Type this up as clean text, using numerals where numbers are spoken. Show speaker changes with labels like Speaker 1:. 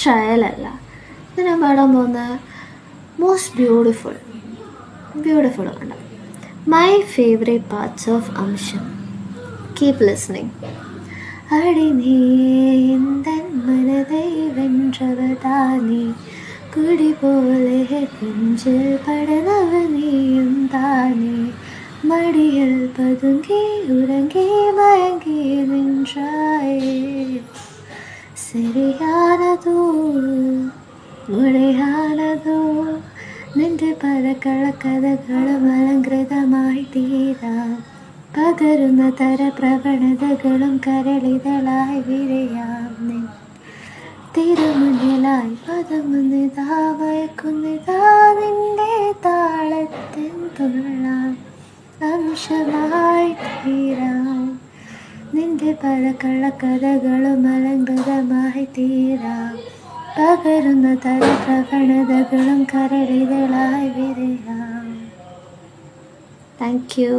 Speaker 1: ട്രയലല്ല. ഇത് ഞാൻ പാടാൻ പോകുന്ന മോസ്റ്റ് ബ്യൂട്ടിഫുൾ ആണ്. മൈ ഫേവറേറ്റ് പാർട്സ് ഓഫ് അംശം. Keep listening. അടി നീ എന്തൻ മനதை വെன்றവതാനേ, കുടി പോലെ നെഞ്ചിൽ പടർന്നവ നീയും താനേ, മടിയിൽ പതുങ്ങി ഉറങ്ങി മയങ്ങി നിன்றாயே, ശരിയാനതോ മുഴയാനതോ നിന്റെ പല കള്ളക്കഥകളും അലങ്കൃതമായി തീരാൻ, പകരുന്ന തര പ്രവണതകളും കരളിതളായി വിരയാം നിൻ തിരുമുന്നിലായി പദമുന്നിതാ വയക്കുന്നിതാ നിന്റെ താളത്തിൻ തുള്ളാൻ, അംശമായി തീരാൻ നിന്റെ പല കള്ളക്കഥകളും അലങ്കൃതമായി തീരാം, പകരുന്ന തര പ്രവണതകളും കരളിതളായി വിരയാം. Thank you.